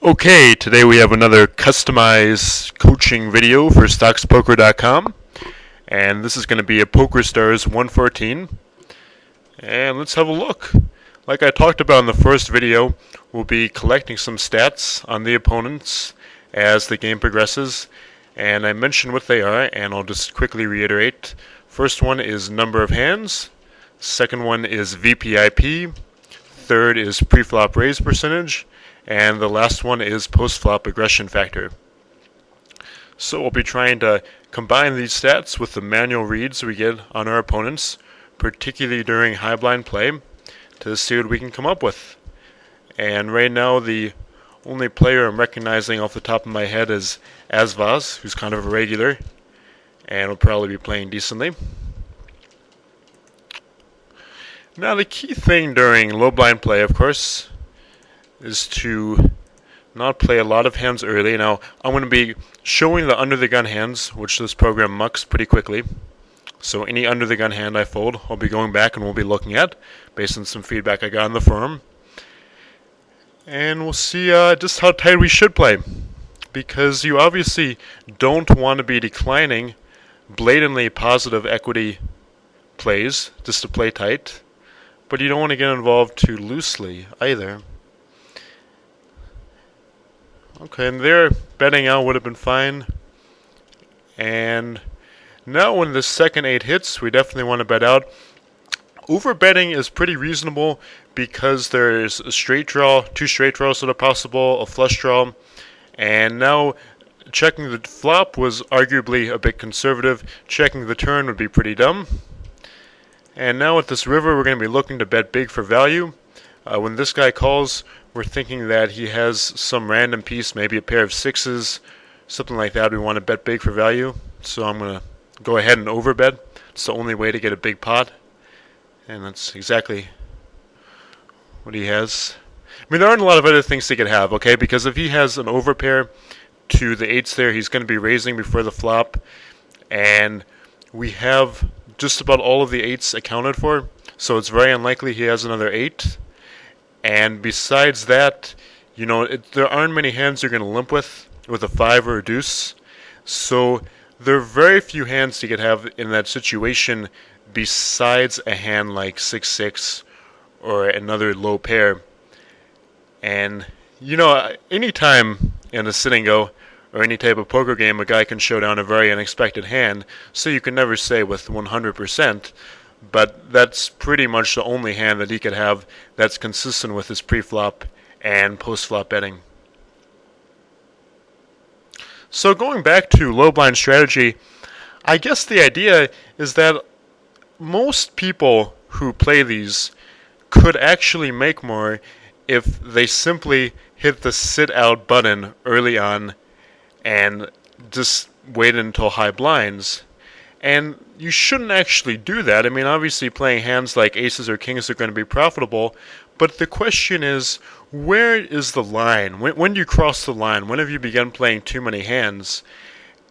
Okay, today we have another customized coaching video for Stoxpoker.com, and this is going to be a PokerStars 114, and let's have a look. Like I talked about in the first video, we'll be collecting some stats on the opponents as the game progresses, and I mentioned what they are, and I'll just quickly reiterate. First one is number of hands, second one is VPIP, third is pre-flop raise percentage, and the last one is post-flop aggression factor. So we'll be trying to combine these stats with the manual reads we get on our opponents, particularly during high blind play, to see what we can come up with. And right now the only player I'm recognizing off the top of my head is Asvaz, who's kind of a regular, and will probably be playing decently. Now the key thing during low blind play, of course, is to not play a lot of hands early. Now, I'm going to be showing the under-the-gun hands, which this program mucks pretty quickly. So any under-the-gun hand I fold, I'll be going back and we'll be looking at, based on some feedback I got on the forum. And we'll see just how tight we should play. Because you obviously don't want to be declining blatantly positive equity plays just to play tight. But you don't want to get involved too loosely either. Okay, and there, betting out would have been fine. And now when the second 8 hits, we definitely want to bet out. Overbetting is pretty reasonable because there's a straight draw, 2 straight draws that are possible, a flush draw. And now checking the flop was arguably a bit conservative. Checking the turn would be pretty dumb. And now with this river, we're going to be looking to bet big for value. When this guy calls, we're thinking that he has some random piece, maybe a pair of 6s, something like that. We want to bet big for value. So I'm going to go ahead and overbet. It's the only way to get a big pot. And that's exactly what he has. I mean, there aren't a lot of other things he could have, okay? Because if he has an overpair to the 8s there, he's going to be raising before the flop. And we have just about all of the 8s accounted for. So it's very unlikely he has another 8. And besides that, you know, there aren't many hands you're going to limp with a 5 or a deuce. So there are very few hands you could have in that situation besides a hand like 6-6 or another low pair. And, you know, anytime in a sit and go or any type of poker game, a guy can show down a very unexpected hand, so you can never say with 100%. But that's pretty much the only hand that he could have that's consistent with his pre-flop and post-flop betting. So going back to low blind strategy, I guess the idea is that most people who play these could actually make more if they simply hit the sit out button early on and just wait until high blinds. And you shouldn't actually do that. I mean, obviously playing hands like aces or kings are going to be profitable, but the question is, where is the line? When do you cross the line? When have you begun playing too many hands?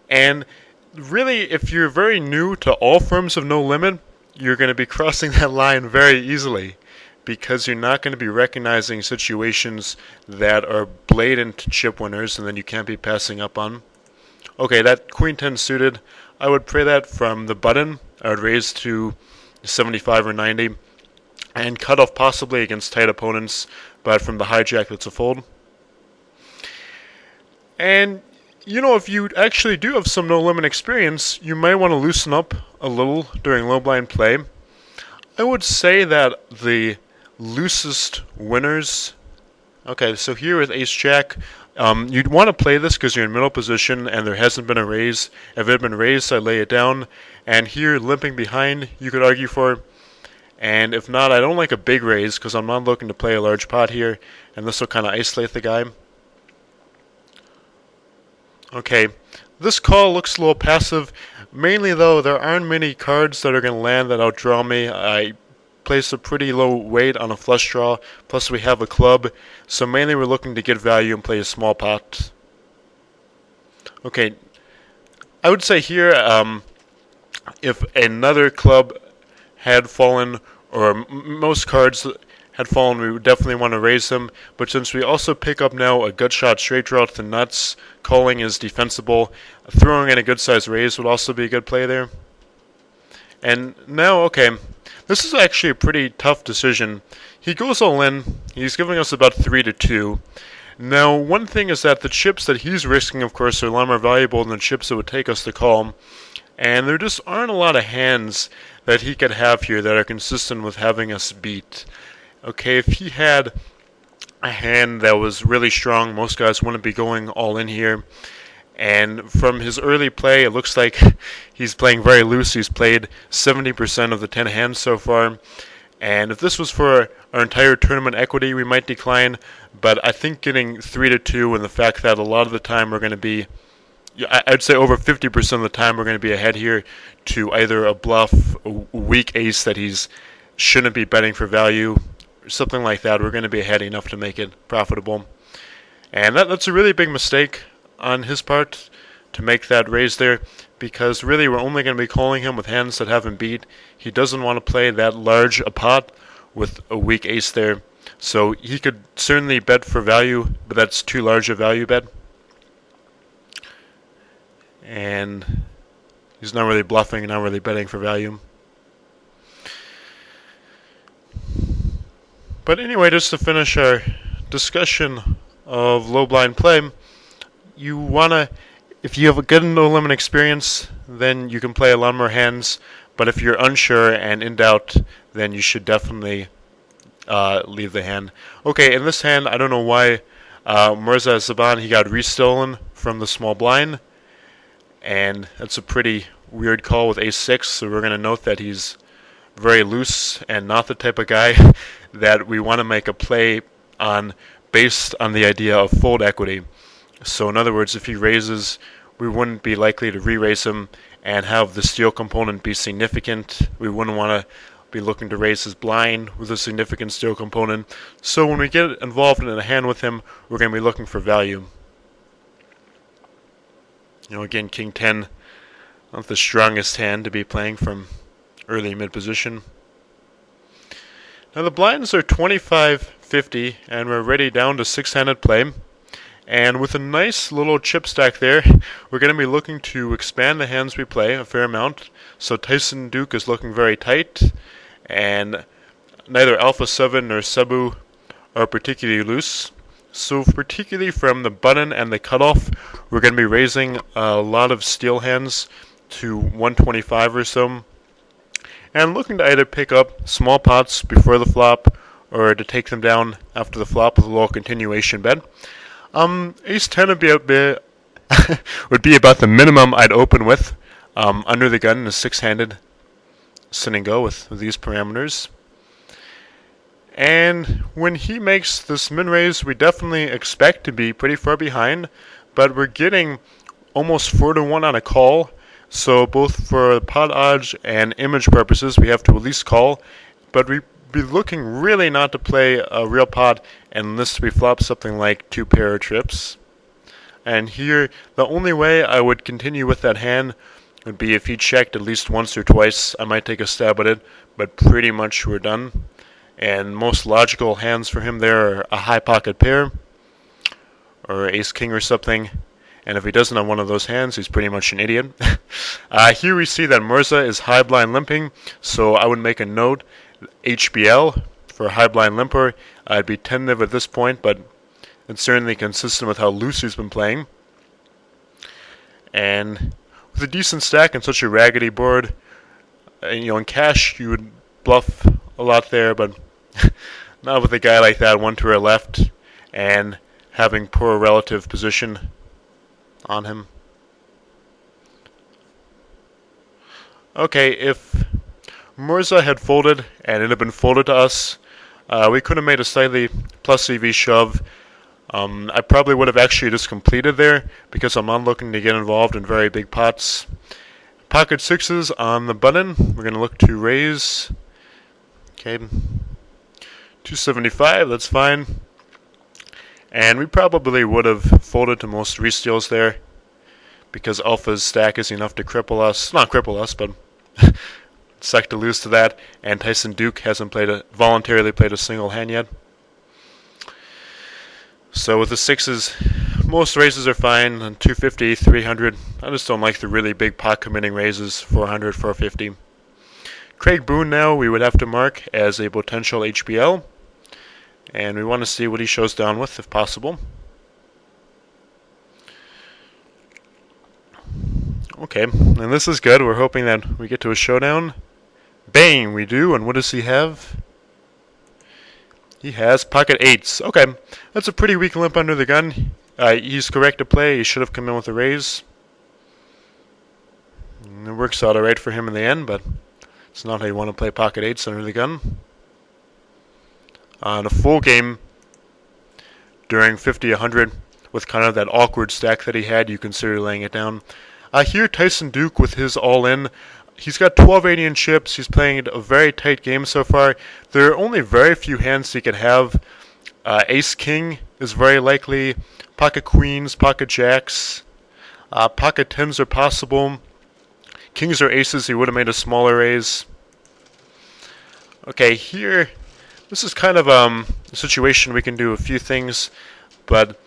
And really, if you're very new to all forms of no limit, you're going to be crossing that line very easily, because you're not going to be recognizing situations that are blatant chip winners and then you can't be passing up on. Okay, that queen 10 suited, I would play that from the button. I would raise to 75 or 90 and cut off possibly against tight opponents, but from the hijack that's a fold. And, you know, if you actually do have some no-limit experience, you might want to loosen up a little during low blind play. I would say that the loosest winners... Okay, so here with ace-jack, you'd want to play this because you're in middle position and there hasn't been a raise. If it had been raised, I lay it down. And here, limping behind, you could argue for. And if not, I don't like a big raise because I'm not looking to play a large pot here. And this will kind of isolate the guy. Okay, this call looks a little passive. Mainly, though, there aren't many cards that are going to land that outdraw me. I place a pretty low weight on a flush draw, plus we have a club, so mainly we're looking to get value and play a small pot. Okay, I would say here, if another club had fallen, or most cards had fallen, we would definitely want to raise him. But since we also pick up now a good shot straight draw to the nuts, calling is defensible. Throwing in a good size raise would also be a good play there. And now, okay, this is actually a pretty tough decision. He goes all in. He's giving us about 3-2. Now, one thing is that the chips that he's risking, of course, are a lot more valuable than the chips that would take us to call. And there just aren't a lot of hands that he could have here that are consistent with having us beat. Okay, if he had a hand that was really strong, most guys wouldn't be going all in here. And from his early play, it looks like he's playing very loose. He's played 70% of the 10 hands so far. And if this was for our entire tournament equity, we might decline. But I think getting 3-2 and the fact that a lot of the time we're going to be, I'd say over 50% of the time we're going to be ahead here to either a bluff, a weak ace that he's shouldn't be betting for value, something like that. We're going to be ahead enough to make it profitable. And that's a really big mistake on his part to make that raise there, because really we're only going to be calling him with hands that haven't beat. He doesn't want to play that large a pot with a weak ace there. So he could certainly bet for value, but that's too large a value bet. And he's not really bluffing, not really betting for value. But anyway, just to finish our discussion of low blind play, you want to, if you have a good no limit experience, then you can play a lot more hands. But if you're unsure and in doubt, then you should definitely leave the hand. Okay, in this hand, I don't know why Mirza Zaban, he got restolen from the small blind. And that's a pretty weird call with ace-6, so we're going to note that he's very loose and not the type of guy that we want to make a play on based on the idea of fold equity. So in other words, if he raises, we wouldn't be likely to re-raise him and have the steal component be significant. We wouldn't want to be looking to raise his blind with a significant steal component. So when we get involved in a hand with him, we're going to be looking for value. You know, again, King 10, not the strongest hand to be playing from early mid position. Now the blinds are 25-50, and we're already down to 6-handed play. And with a nice little chip stack there, we're going to be looking to expand the hands we play a fair amount. So Tyson Duke is looking very tight, and neither Alpha 7 nor Cebu are particularly loose. So particularly from the button and the cutoff, we're going to be raising a lot of steal hands to 125 or so. And looking to either pick up small pots before the flop or to take them down after the flop with a little continuation bet. Ace 10 would be would be about the minimum I'd open with under the gun in a 6-handed sit and go with these parameters. And when he makes this min raise, we definitely expect to be pretty far behind, but we're getting almost 4-1 on a call. So both for pot odds and image purposes, we have to at least call, but we'd be looking really not to play a real pot unless we flop something like 2 pair of trips. And here, the only way I would continue with that hand would be if he checked at least once or twice. I might take a stab at it, but pretty much we're done. And most logical hands for him there are a high pocket pair or ace king or something. And if he doesn't have one of those hands, he's pretty much an idiot. Here we see that Mirza is high blind limping, so I would make a note, HBL for high blind limper. I'd be tentative at this point, but it's certainly consistent with how loose he's been playing. And with a decent stack and such a raggedy board, in cash you would bluff a lot there, but not with a guy like that, one to our left, and having poor relative position on him. Okay, if Mirza had folded and it had been folded to us, we could have made a slightly plus EV shove. I probably would have actually just completed there because I'm not looking to get involved in very big pots. Pocket sixes on the button. We're going to look to raise. Okay, 275, that's fine. And we probably would have folded to most resteals there because Alpha's stack is enough to cripple us. Not cripple us, but suck to lose to that, and Tyson Duke hasn't voluntarily played a single hand yet. So with the sixes, most raises are fine, and 250, 300. I just don't like the really big pot committing raises, 400, 450. Craig Boone now we would have to mark as a potential HBL, and we want to see what he shows down with if possible. Okay, and this is good. We're hoping that we get to a showdown. Bang, we do, and what does he have? He has pocket eights. Okay, that's a pretty weak limp under the gun. He's correct to play. He should have come in with a raise. And it works out alright for him in the end, but it's not how you want to play pocket eights under the gun. On a full game, during 50-100, with kind of that awkward stack that he had, you consider laying it down. Here, Tyson Duke with his all-in. He's got 1280 in chips. He's playing a very tight game so far. There are only very few hands he could have. Ace-King is very likely. Pocket Queens, Pocket Jacks. Pocket 10s are possible. Kings or Aces, he would have made a smaller raise. Okay, here, this is kind of a situation we can do a few things, but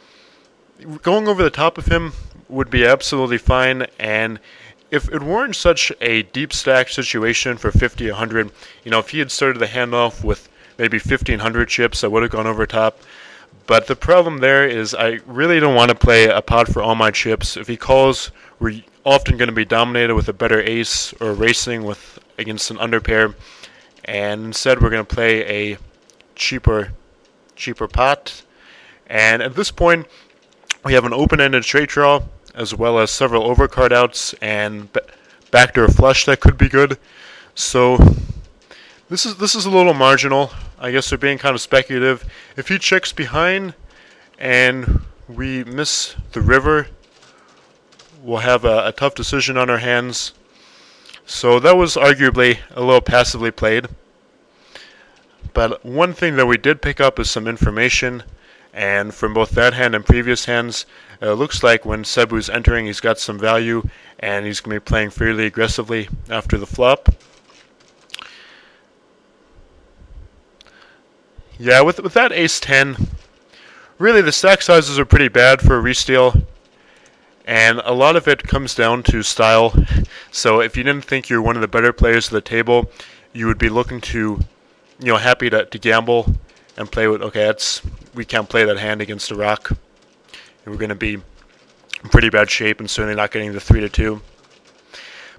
going over the top of him would be absolutely fine, and if it weren't such a deep stack situation for 50-100, if he had started the handoff with maybe 1500 chips, I would have gone over top. But the problem there is I really don't want to play a pot for all my chips. If he calls, we're often going to be dominated with a better ace or racing against an underpair, and instead we're going to play a cheaper pot. And at this point, we have an open-ended straight draw, as well as several overcard outs and backdoor flush that could be good. So this is a little marginal. I guess they're being kind of speculative. If he checks behind and we miss the river, we'll have a tough decision on our hands. So that was arguably a little passively played. But one thing that we did pick up is some information. And from both that hand and previous hands, it looks like when Cebu's entering, he's got some value, and he's going to be playing fairly aggressively after the flop. Yeah, with that ace-10, really the stack sizes are pretty bad for a re-steal, and a lot of it comes down to style. So if you didn't think you're one of the better players at the table, you would be looking to, happy to gamble and play with, okay, we can't play that hand against a rock. We're going to be in pretty bad shape and certainly not getting the 3-2.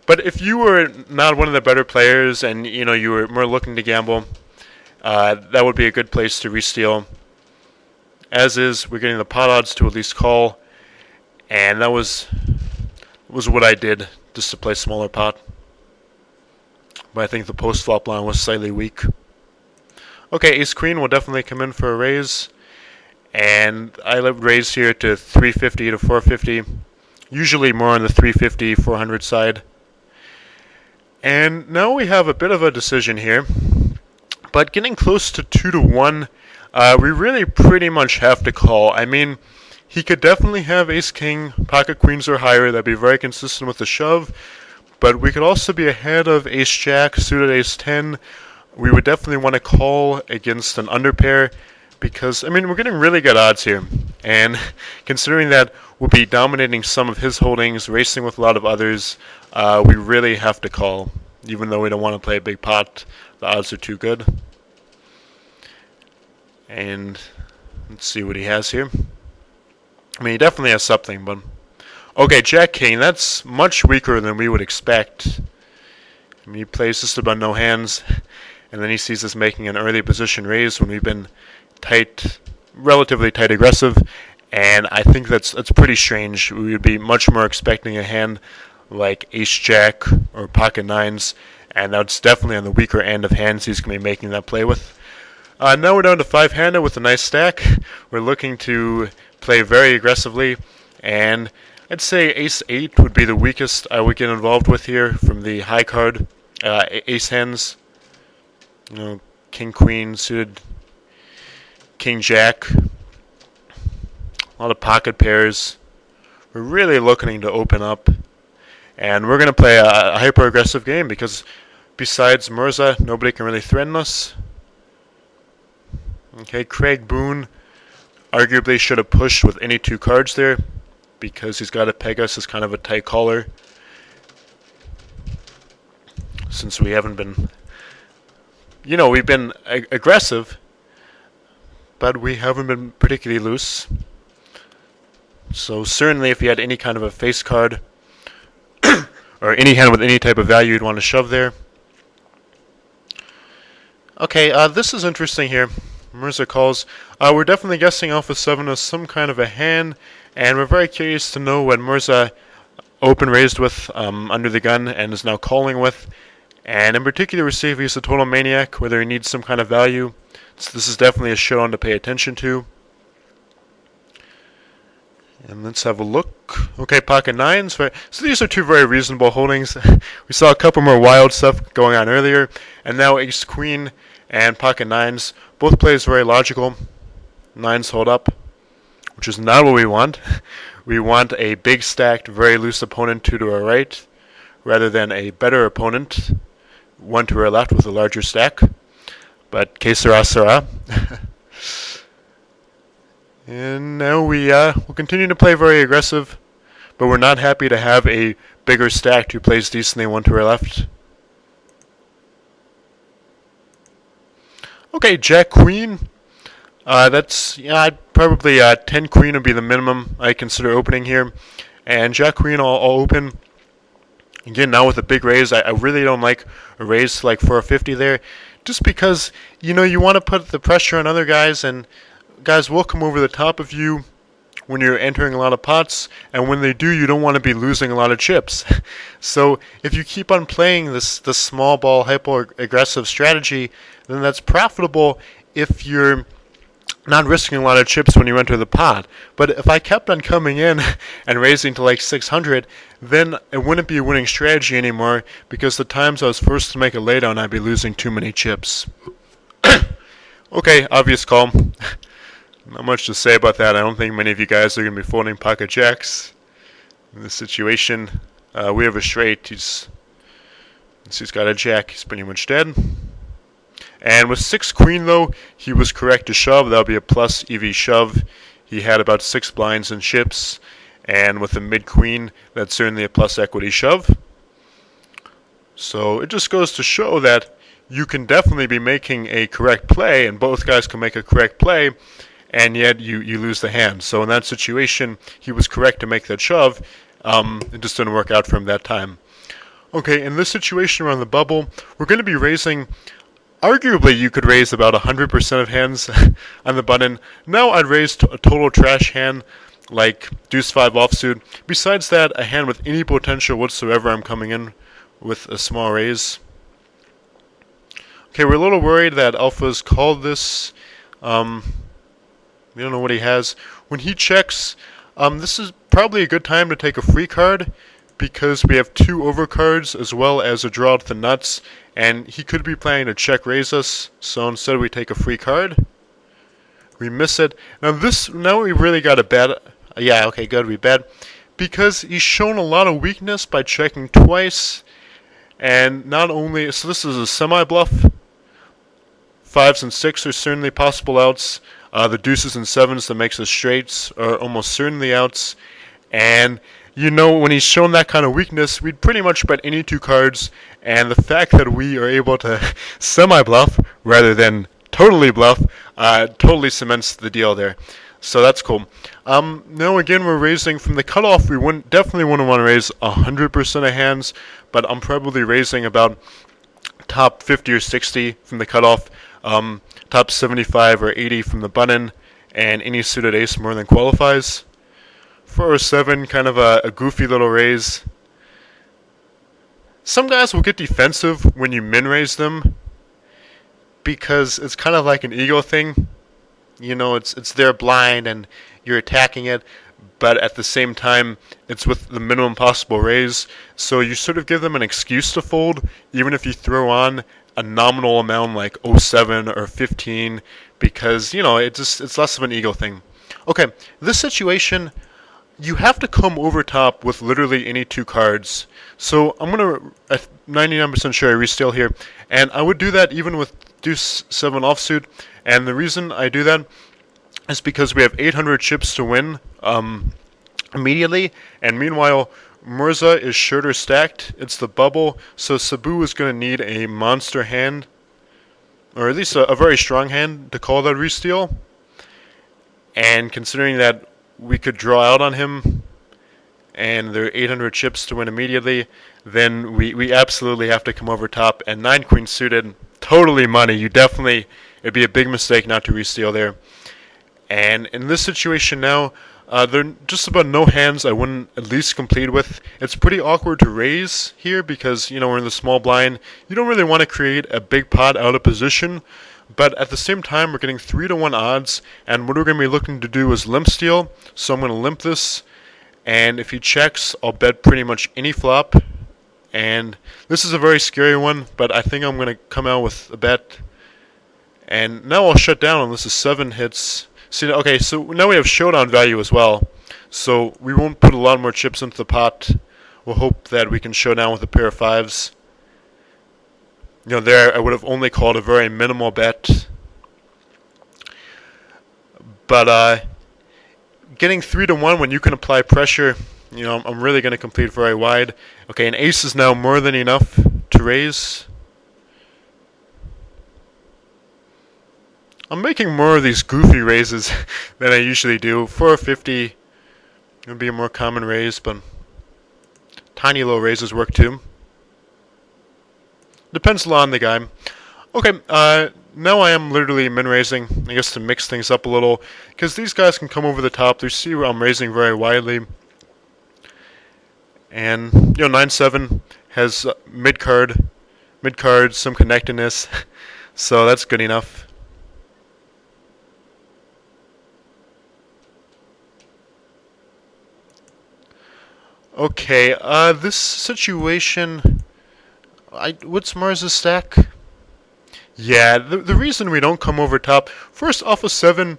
But if you were not one of the better players and you were more looking to gamble, that would be a good place to re-steal. As is, we're getting the pot odds to at least call, and that was what I did just to play smaller pot. But I think the post-flop line was slightly weak. Okay, ace-queen will definitely come in for a raise. And I raise here to 350 to 450, usually more on the 350, 400 side. And now we have a bit of a decision here, but getting close to 2-1, we really pretty much have to call. I mean, he could definitely have ace-king, pocket queens or higher. That'd be very consistent with the shove, but we could also be ahead of ace-jack, suited ace-10. We would definitely want to call against an underpair, because, we're getting really good odds here. And considering that we'll be dominating some of his holdings, racing with a lot of others, we really have to call. Even though we don't want to play a big pot, the odds are too good. And let's see what he has here. He definitely has something, but... Okay, Jack-King, that's much weaker than we would expect. He plays just about no hands, and then he sees us making an early position raise when we've been relatively tight aggressive, and I think that's pretty strange. We would be much more expecting a hand like ace-jack or pocket nines, and that's definitely on the weaker end of hands he's going to be making that play with. Now we're down to 5-handed with a nice stack. We're looking to play very aggressively, and I'd say ace-8 would be the weakest I would get involved with here from the high card ace hands. King-queen suited, king-jack, a lot of pocket pairs. We're really looking to open up, and we're going to play a hyper-aggressive game because besides Mirza, nobody can really threaten us. Okay, Craig Boone arguably should have pushed with any 2 cards there, because he's got a Pegasus, kind of a tight caller. Since we haven't been, we've been aggressive, but we haven't been particularly loose. So certainly if you had any kind of a face card, or any hand with any type of value, you'd want to shove there. Okay, this is interesting here. Mirza calls. We're definitely guessing Alpha 7 as some kind of a hand, and we're very curious to know what Mirza open raised with under the gun and is now calling with. And in particular, we're seeing if he's a total maniac, whether he needs some kind of value. So this is definitely a showdown to pay attention to. And let's have a look. Okay, pocket 9s. So these are 2 very reasonable holdings. We saw a couple more wild stuff going on earlier, and now ace queen and pocket 9s. Both plays very logical. 9s hold up, which is not what we want. We want a big stacked, very loose opponent 2 to our right, rather than a better opponent 1 to our left with a larger stack. But que sera, sera. And now we'll continue to play very aggressive, but we're not happy to have a bigger stack who plays decently 1 to our left. Okay, Jack Queen. That's I'd probably 10 Queen would be the minimum I consider opening here, and Jack Queen I'll open. Again, now with a big raise, I really don't like a raise to like 450 there, just because you want to put the pressure on other guys, and guys will come over the top of you when you're entering a lot of pots, and when they do, you don't want to be losing a lot of chips. So if you keep on playing this small ball hyper-aggressive strategy, then that's profitable if you're not risking a lot of chips when you enter the pot. But if I kept on coming in and raising to like 600, then it wouldn't be a winning strategy anymore, because the times I was forced to make a laydown, I'd be losing too many chips. Okay, obvious call. Not much to say about that. I don't think many of you guys are going to be folding pocket jacks in this situation. We have a straight. He's got a jack. He's pretty much dead. And with 6 queen, though, he was correct to shove. That would be a plus EV shove. He had about 6 blinds and chips. And with the mid queen, that's certainly a plus equity shove. So it just goes to show that you can definitely be making a correct play, and both guys can make a correct play, and yet you lose the hand. So in that situation, he was correct to make that shove. It just didn't work out for him that time. Okay, in this situation around the bubble, we're going to be raising. Arguably, you could raise about 100% of hands on the button. Now I'd raise a total trash hand like deuce 5 offsuit. Besides that, a hand with any potential whatsoever, I'm coming in with a small raise. Okay, we're a little worried that Alpha's called this. We don't know what he has. When he checks, this is probably a good time to take a free card, because we have 2 overcards as well as a draw to the nuts, and he could be planning to check raise us, so instead we take a free card. We miss it. Now we really got a bet. Yeah, okay, good, we bet. Because he's shown a lot of weakness by checking twice, and not only, so this is a semi-bluff. 5s and 6s are certainly possible outs. The deuces and 7s that makes us straights are almost certainly outs. And when he's shown that kind of weakness, we'd pretty much bet any 2 cards. And the fact that we are able to semi-bluff rather than totally bluff totally cements the deal there. So that's cool. Now again, we're raising from the cutoff. We definitely wouldn't want to raise 100% of hands, but I'm probably raising about top 50 or 60 from the cutoff. Top 75 or 80 from the button, and any suited ace more than qualifies. 4 or 7, kind of a goofy little raise. Some guys will get defensive when you min raise them, because it's kind of like an ego thing. It's their blind and you're attacking it, but at the same time, it's with the minimum possible raise. So you sort of give them an excuse to fold, even if you throw on a nominal amount like 07 or 15, because it's less of an ego thing. Okay, this situation, you have to come over top with literally any two cards. So I'm going to 99% sure I re-steal here, and I would do that even with Deuce 7 offsuit, and the reason I do that is because we have 800 chips to win immediately, and meanwhile Mirza is shorter stacked. It's the bubble, so Sabu is going to need a monster hand, or at least a very strong hand to call that re-steal. And considering that we could draw out on him, and there are 800 chips to win immediately, then we absolutely have to come over top. And 9 queen suited, totally money. It'd be a big mistake not to re-steal there. And in this situation now, there are just about no hands I wouldn't at least complete with. It's pretty awkward to raise here because, we're in the small blind. You don't really want to create a big pot out of position. But at the same time, we're getting 3-to-1 odds, and what we're going to be looking to do is limp steal. So I'm going to limp this, and if he checks, I'll bet pretty much any flop. And this is a very scary one, but I think I'm going to come out with a bet. And now I'll shut down unless the 7 hits. See, okay, so now we have showdown value as well. So we won't put a lot more chips into the pot. We'll hope that we can show down with a pair of 5s. There I would have only called a very minimal bet. But getting 3-to-1 when you can apply pressure, I'm really going to complete very wide. Okay, an ace is now more than enough to raise. I'm making more of these goofy raises than I usually do. 450 would be a more common raise, but tiny little raises work too. Depends a lot on the guy. Okay, now I am literally min-raising, I guess to mix things up a little, because these guys can come over the top. They see where I'm raising very widely. And, 9-7 has mid-card, some connectedness, so that's good enough. Okay, this situation... what's Mars' stack? Yeah, the reason we don't come over top, first off of 7,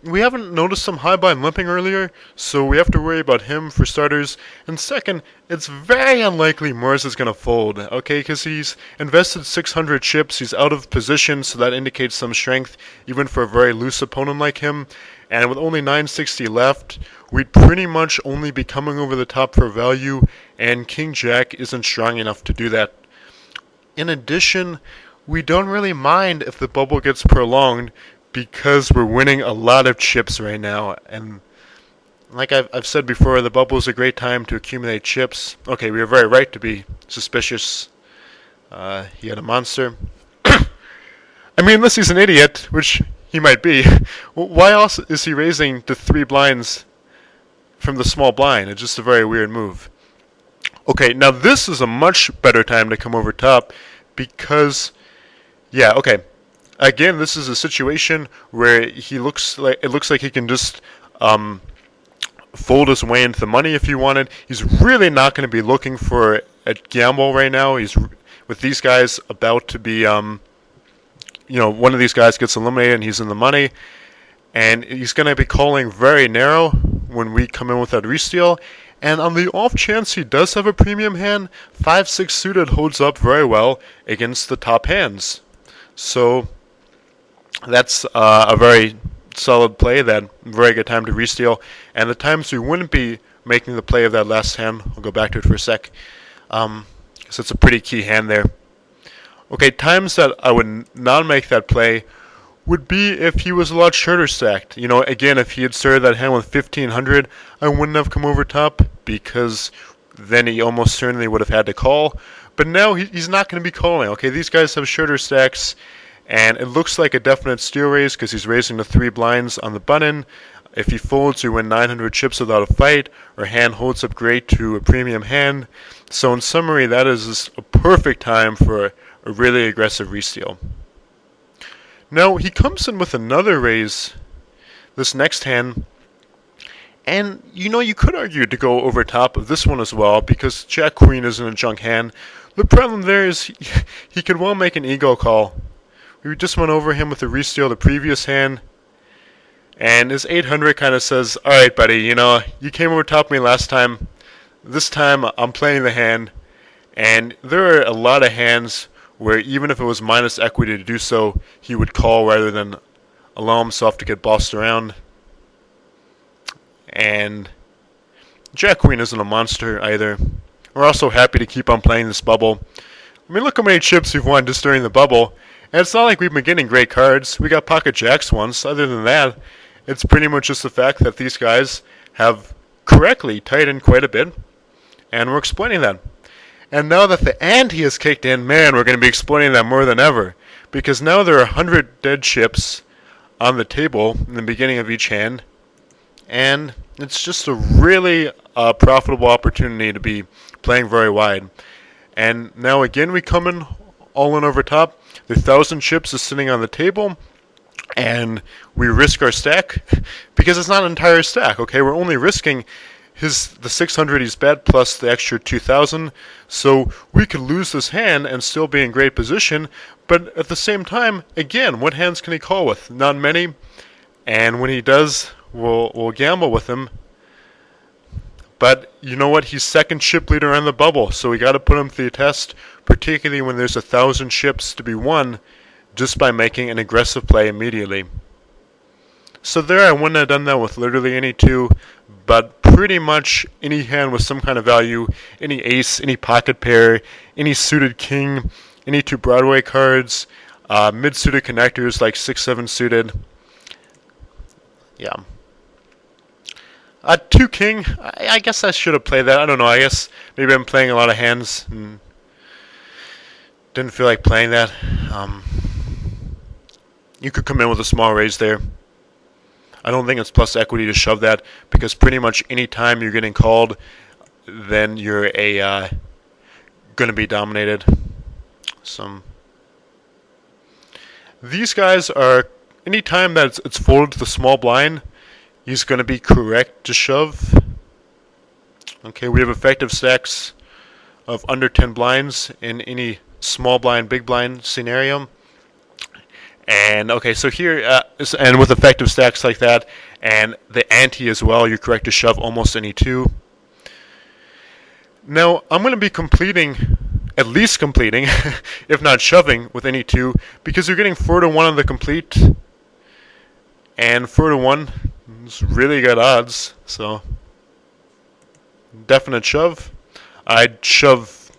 we haven't noticed some high blind limping earlier, so we have to worry about him for starters. And second, it's very unlikely Mars is going to fold, okay, because he's invested 600 chips, he's out of position, so that indicates some strength, even for a very loose opponent like him. And with only 960 left, we'd pretty much only be coming over the top for value, and King Jack isn't strong enough to do that. In addition, we don't really mind if the bubble gets prolonged because we're winning a lot of chips right now. And like I've said before, the bubble is a great time to accumulate chips. Okay, we were very right to be suspicious. He had a monster. I mean, unless he's an idiot, which he might be. Why else is he raising to 3 blinds from the small blind? It's just a very weird move. Okay, now this is a much better time to come over top because, yeah, okay. Again, this is a situation where it looks like he can just fold his way into the money if he wanted. He's really not going to be looking for a gamble right now. He's with these guys about to be one of these guys gets eliminated and he's in the money, and he's going to be calling very narrow when we come in with that re-steal. And on the off chance he does have a premium hand, 5-6 suited holds up very well against the top hands. So that's a very solid play, that very good time to re-steal. And the times we wouldn't be making the play of that last hand, I'll go back to it for a sec, because it's a pretty key hand there. Okay, times that I would not make that play would be if he was a lot shorter stacked. Again, if he had started that hand with 1500, I wouldn't have come over top because then he almost certainly would have had to call. But now he's not going to be calling. Okay, these guys have shorter stacks, and it looks like a definite steal raise because he's raising the 3 blinds on the button. If he folds, you win 900 chips without a fight, or hand holds up great to a premium hand. So in summary, that is a perfect time for a really aggressive re-steal. Now, he comes in with another raise this next hand, and you could argue to go over top of this one as well, because Jack Queen isn't a junk hand. The problem there is he could well make an ego call. We just went over him with a re-steal the previous hand, And his 800 kind of says, alright buddy, you came over top of me last time. This time I'm playing the hand. And there are a lot of hands where even if it was minus equity to do so, he would call rather than allow himself to get bossed around. And Jack Queen isn't a monster either. We're also happy to keep on playing this bubble. I mean, look how many chips we've won just during the bubble. And it's not like we've been getting great cards. We got Pocket Jacks once. Other than that, it's pretty much just the fact that these guys have correctly tightened quite a bit. And we're explaining that. And now that the ante has kicked in, man, we're going to be exploiting that more than ever. Because now there are 100 dead chips on the table in the beginning of each hand. And it's just a really profitable opportunity to be playing very wide. And now again we come in all in over top. The 1,000 chips is sitting on the table. And we risk our stack because it's not an entire stack, okay? We're only risking the 600 he's bet plus the extra 2,000. So we could lose this hand and still be in great position. But at the same time, again, what hands can he call with? Not many. And when he does, we'll gamble with him. But you know what? He's second chip leader on the bubble. So we got to put him through the test, particularly when there's 1,000 chips to be won just by making an aggressive play immediately. So there, I wouldn't have done that with literally any two, but pretty much any hand with some kind of value, any ace, any pocket pair, any suited king, any two Broadway cards, mid-suited connectors like 6-7 suited. Yeah. 2 king, I guess I should have played that. I don't know, I guess maybe I'm playing a lot of hands and didn't feel like playing that. You could come in with a small raise there. I don't think it's plus equity to shove that because pretty much any time you're getting called, then you're going to be dominated. These guys are, any time that it's folded to the small blind, he's going to be correct to shove. Okay, we have effective stacks of under 10 blinds in any small blind, big blind scenario. And okay, so here, and with effective stacks like that, and the ante as well, you're correct to shove almost any two. Now, I'm going to be at least completing, if not shoving, with any two, because you're getting 4-1 on the complete, and 4-1 is really good odds, so definite shove. I'd shove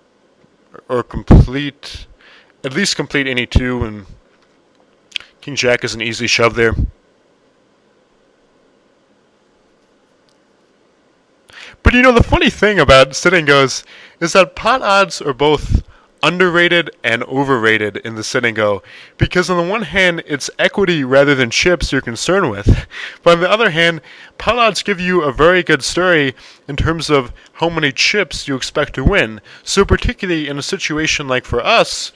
or complete, at least complete any two, and King Jack is an easy shove there. But the funny thing about sit and goes is that pot odds are both underrated and overrated in the sit and go, because on the one hand it's equity rather than chips you're concerned with, but on the other hand pot odds give you a very good story in terms of how many chips you expect to win. So particularly in a situation like for us,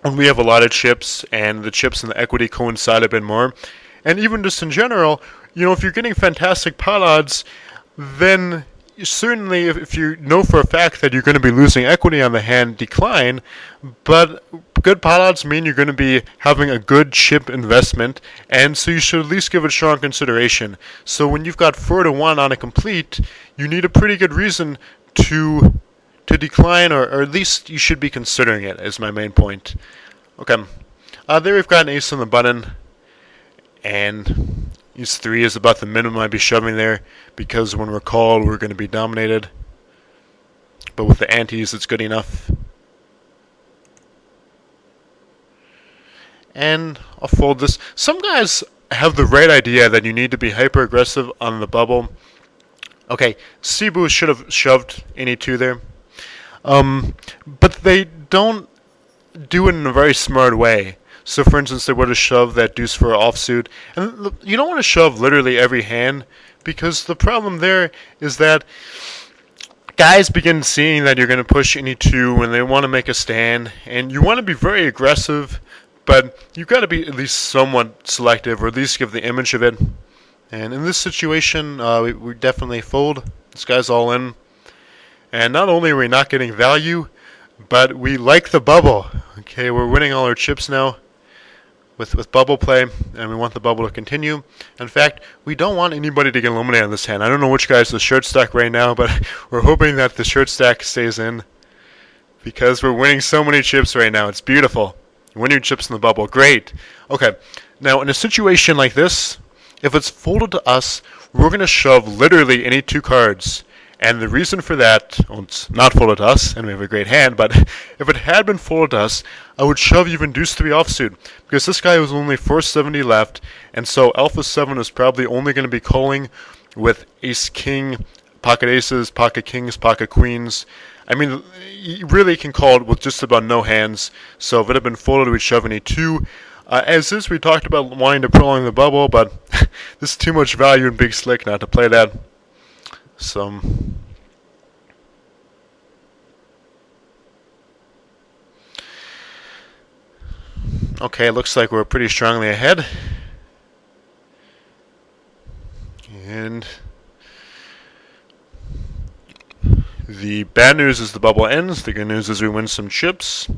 when we have a lot of chips and the chips and the equity coincide a bit more, and even just in general, if you're getting fantastic pot odds, then certainly if you know for a fact that you're going to be losing equity on the hand, decline, but good pot odds mean you're going to be having a good chip investment, and so you should at least give it strong consideration. So when you've got 4-1 on a complete, you need a pretty good reason to decline, or at least you should be considering it, is my main point. Okay, there we've got an ace on the button, and ace 3 is about the minimum I'd be shoving there, because when we're called, we're going to be dominated. But with the antes, it's good enough. And I'll fold this. Some guys have the right idea that you need to be hyper aggressive on the bubble. Okay, Cebu should have shoved any two there. But they don't do it in a very smart way. So for instance, they would have shoved that deuce for offsuit. And you don't want to shove literally every hand, because the problem there is that guys begin seeing that you're going to push any two when they want to make a stand, and you want to be very aggressive, but you've got to be at least somewhat selective, or at least give the image of it. And in this situation, we definitely fold. This guy's all in. And not only are we not getting value, but we like the bubble. Okay, we're winning all our chips now. with bubble play, and we want the bubble to continue. In fact, we don't want anybody to get eliminated in this hand. I don't know which guy's the shirt stack right now, but we're hoping that the shirt stack stays in because we're winning so many chips right now. It's beautiful. Win your chips in the bubble. Great. Okay. Now, in a situation like this, if it's folded to us, we're going to shove literally any 2 cards. And the reason for that, well, it's not folded to us, and we have a great hand, but if it had been folded to us, I would shove even Deuce 3 offsuit, because this guy was only 470 left, and so Alpha 7 is probably only going to be calling with Ace King, Pocket Aces, Pocket Kings, Pocket Queens. I mean, you really can call it with just about no hands, so if it had been folded, we'd shove any 2. As is, we talked about wanting to prolong the bubble, but this is too much value in Big Slick not to play that. So, okay, looks like we're pretty strongly ahead. And the bad news is the bubble ends. The good news is we win some chips.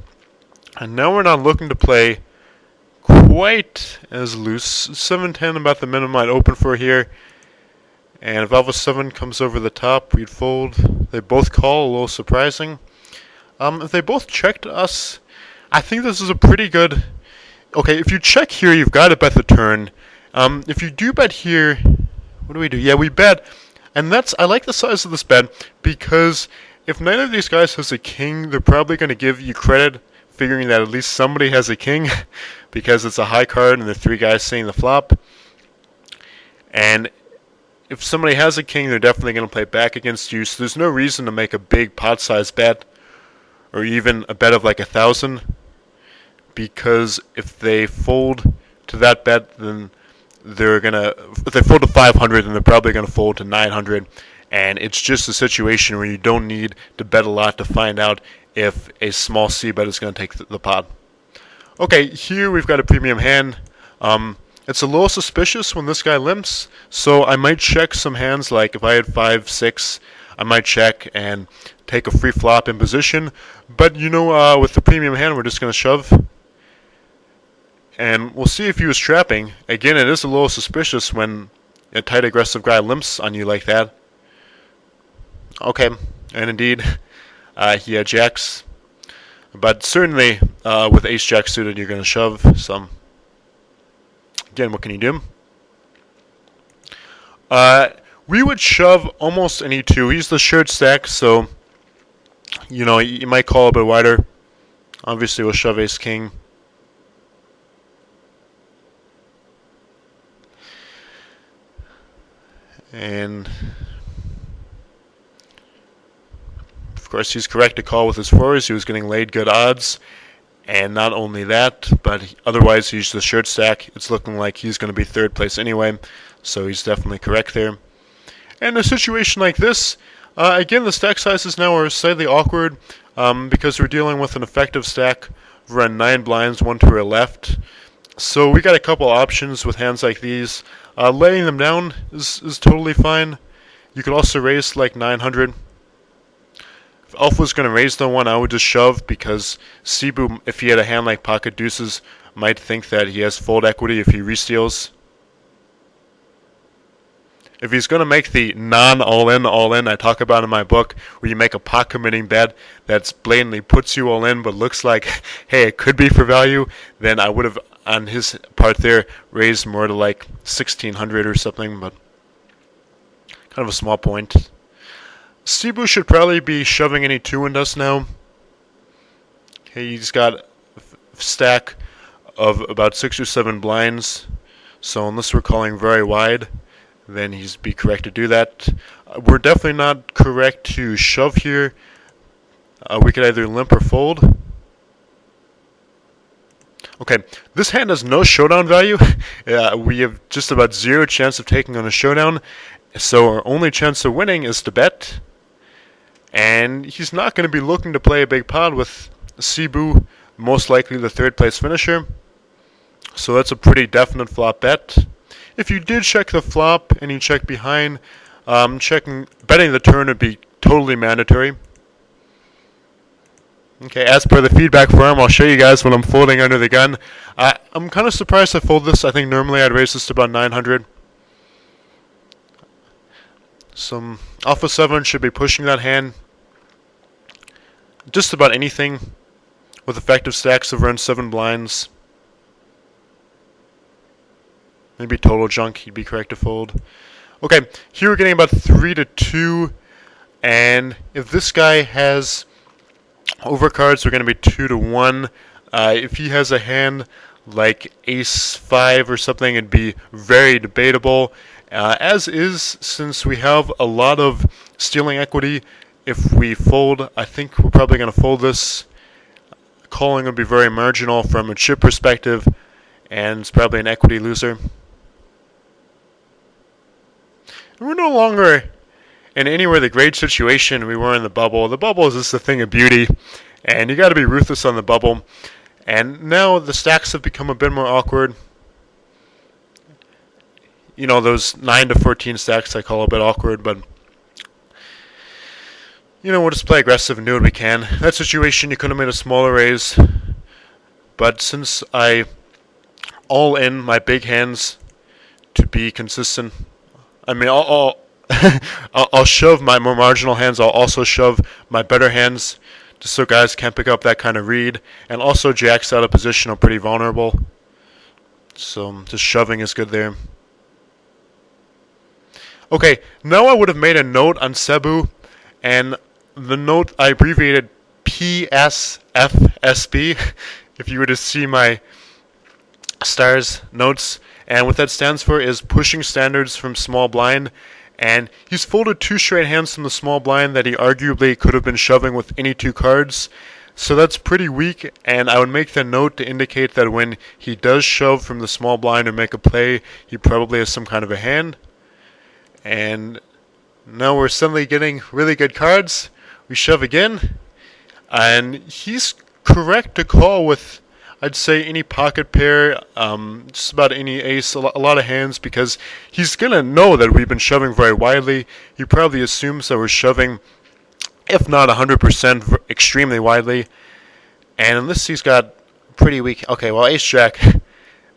And now we're not looking to play quite as loose. 7-10 about the minimum I'd open for here. And if Alpha 7 comes over the top, we'd fold. They both call, a little surprising. If they both checked us, I think this is a pretty good... Okay, if you check here, you've got to bet the turn. If you do bet here, what do we do? Yeah, we bet. And I like the size of this bet, because if neither of these guys has a king, they're probably going to give you credit, figuring that at least somebody has a king, because it's a high card and the 3 guys seeing the flop. And if somebody has a king, they're definitely going to play back against you, so there's no reason to make a big pot size bet, or even a bet of like 1,000, because if they fold to that bet, then they're going to, if they fold to 500, then they're probably going to fold to 900, and it's just a situation where you don't need to bet a lot to find out if a small C bet is going to take the pot. Okay, here we've got a premium hand. It's a little suspicious when this guy limps, so I might check some hands, like if I had 5, 6, I might check and take a free flop in position. But, with the premium hand, we're just going to shove. And we'll see if he was trapping. Again, it is a little suspicious when a tight, aggressive guy limps on you like that. Okay, and indeed, he had jacks. But certainly, with ace-jack suited, you're going to shove some. Again, what can you do? We would shove almost any 2. He's the shirt stack, so, you might call a bit wider. Obviously, we'll shove ace-king. And, of course, he's correct to call with his 4s. He was getting laid good odds. And not only that, but otherwise he's the shirt stack. It's looking like he's going to be 3rd place anyway, so he's definitely correct there. And a situation like this, again, the stack sizes now are slightly awkward because we're dealing with an effective stack. We run 9 blinds, 1 to our left. So we got a couple options with hands like these. Laying them down is totally fine. You could also raise like 900. If Alpha was going to raise the 1, I would just shove, because Cebu, if he had a hand like Pocket Deuces, might think that he has fold equity if he re-steals. If he's going to make the non-all-in I talk about in my book, where you make a pot committing bet that blatantly puts you all in but looks like, hey, it could be for value, then I would have, on his part there, raised more to like 1,600 or something, but kind of a small point. Cebu should probably be shoving any 2 into us now. Okay, he's got a stack of about 6 or 7 blinds, so unless we're calling very wide, then he's be correct to do that. We're definitely not correct to shove here. We could either limp or fold. Okay, this hand has no showdown value. We have just about 0 chance of taking on a showdown, so our only chance of winning is to bet. And he's not going to be looking to play a big pot with Cebu, most likely the 3rd place finisher. So that's a pretty definite flop bet. If you did check the flop and you check behind, betting the turn would be totally mandatory. Okay, as per the feedback form, I'll show you guys when I'm folding under the gun. I'm kind of surprised I fold this. I think normally I'd raise this to about 900. Some Alpha 7 should be pushing that hand. Just about anything with effective stacks of around 7 blinds. Maybe total junk, he'd be correct to fold. Okay, here we're getting about 3 to 2. And if this guy has overcards, we're going to be 2 to 1. If he has a hand like Ace 5 or something, it'd be very debatable. As is, since we have a lot of stealing equity, if we fold, I think we're probably going to fold this. Calling would be very marginal from a chip perspective, and it's probably an equity loser. And we're no longer in anywhere the great situation we were in the bubble. The bubble is just a thing of beauty, and you got to be ruthless on the bubble. And now the stacks have become a bit more awkward. You know, those 9 to 14 stacks I call a bit awkward, but you know, we'll just play aggressive and do what we can. That situation, you could have made a smaller raise, but since I all in my big hands to be consistent, I mean, I'll shove my more marginal hands. I'll also shove my better hands, just so guys can't pick up that kind of read. And also, jacks out of position are pretty vulnerable, so just shoving is good there. Okay, now I would have made a note on Cebu, and the note I abbreviated PSFSB, if you were to see my stars notes. And what that stands for is pushing standards from small blind. And he's folded 2 straight hands from the small blind that he arguably could have been shoving with any 2 cards. So that's pretty weak, and I would make the note to indicate that when he does shove from the small blind or make a play, he probably has some kind of a hand. And now we're suddenly getting really good cards. We shove again, and he's correct to call with, I'd say, any pocket pair, just about any ace, a lot of hands, because he's going to know that we've been shoving very widely. He probably assumes that we're shoving, if not 100%, extremely widely. And unless he's got pretty weak... Okay, well, ace-jack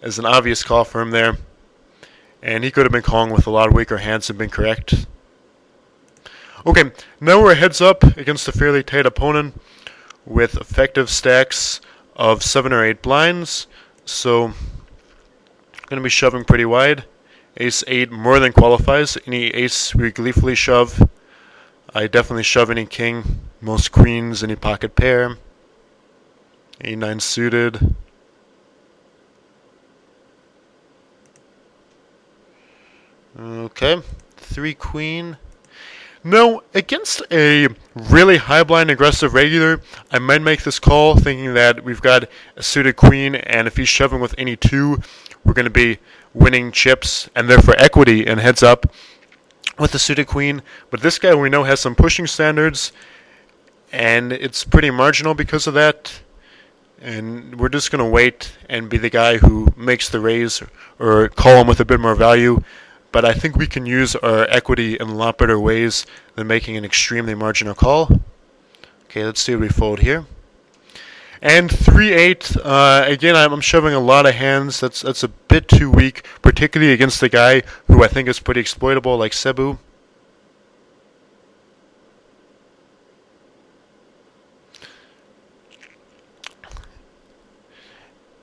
is an obvious call for him there. And he could have been calling with a lot of weaker hands and been correct. Okay, now we're heads up against a fairly tight opponent with effective stacks of 7 or 8 blinds, so going to be shoving pretty wide. Ace 8 more than qualifies. Any ace we gleefully shove. I definitely shove any king, most queens, any pocket pair. A9 suited. Okay, 3 queen. Now, against a really high blind aggressive regular, I might make this call thinking that we've got a suited queen, and if he's shoving with any 2, we're going to be winning chips and therefore equity and heads up with the suited queen. But this guy we know has some pushing standards, and it's pretty marginal because of that. And we're just going to wait and be the guy who makes the raise or call him with a bit more value. But I think we can use our equity in a lot better ways than making an extremely marginal call. Okay, let's see what we fold here. And 3-8, again, I'm shoving a lot of hands. That's a bit too weak, particularly against the guy who I think is pretty exploitable, like Cebu.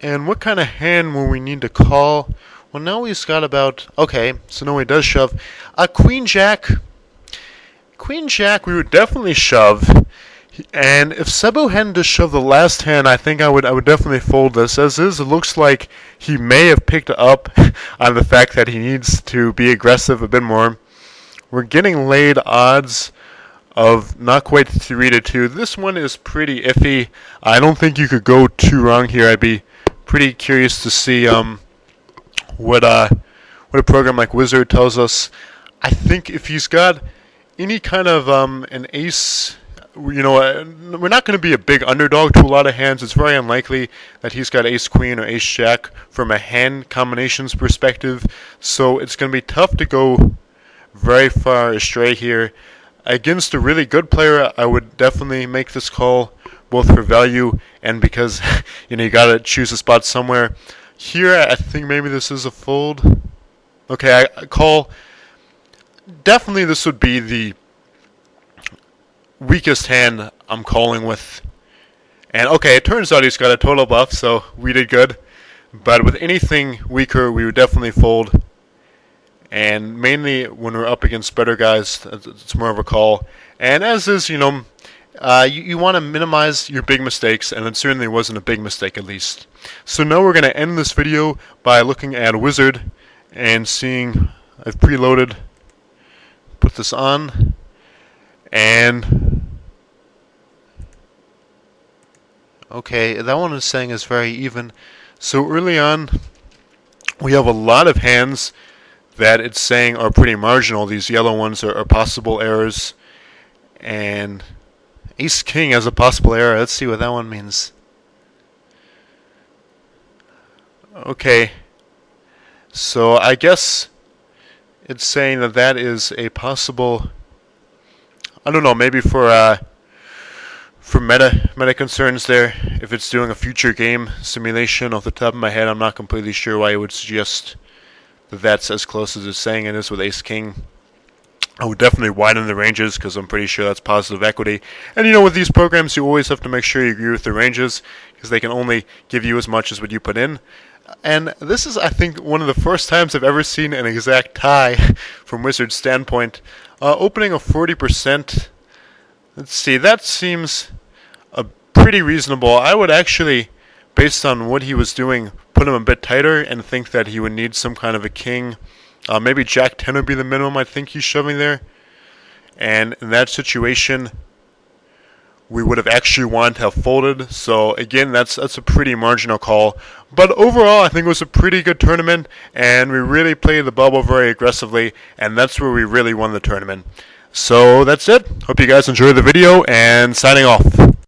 And what kind of hand will we need to call? Well, now he's got about... Okay, so now he does shove. Queen-jack. Queen-jack, we would definitely shove. And if Cebu hadn't just shoved the last hand, I think I would definitely fold this. As is, it looks like he may have picked up on the fact that he needs to be aggressive a bit more. We're getting laid odds of not quite 3 to 2. This one is pretty iffy. I don't think you could go too wrong here. I'd be pretty curious to see... what a program like Wizard tells us. I think if he's got any kind of an ace, you know, we're not going to be a big underdog to a lot of hands. It's very unlikely that he's got ace queen or ace jack from a hand combinations perspective. So it's going to be tough to go very far astray here. Against a really good player, I would definitely make this call both for value and because you gotta choose a spot somewhere. Here, I think maybe this is a fold. Okay, I call. Definitely, this would be the weakest hand I'm calling with. And okay, it turns out he's got a total buff, so we did good. But with anything weaker, we would definitely fold. And mainly when we're up against better guys, it's more of a call. And as is, you want to minimize your big mistakes, and it certainly wasn't a big mistake at least. So now we're going to end this video by looking at Wizard and seeing, I've preloaded, put this on, and okay, that one is saying is very even. So early on, we have a lot of hands that it's saying are pretty marginal. These yellow ones are possible errors. And Ace King as a possible error. Let's see what that one means. Okay. So I guess it's saying that that is a possible, I don't know, maybe for meta concerns there. If it's doing a future game simulation off the top of my head, I'm not completely sure why it would suggest that that's as close as it's saying it is with Ace King. I would definitely widen the ranges because I'm pretty sure that's positive equity. And with these programs, you always have to make sure you agree with the ranges because they can only give you as much as what you put in. And this is, I think, one of the first times I've ever seen an exact tie from Wizard's standpoint. Opening a 40%. Let's see, that seems pretty reasonable. I would actually, based on what he was doing, put him a bit tighter and think that he would need some kind of a king. Maybe Jack 10 would be the minimum I think he's shoving there. And in that situation, we would have actually wanted to have folded. So again, that's a pretty marginal call. But overall, I think it was a pretty good tournament, and we really played the bubble very aggressively, and that's where we really won the tournament. So that's it. Hope you guys enjoyed the video, and signing off.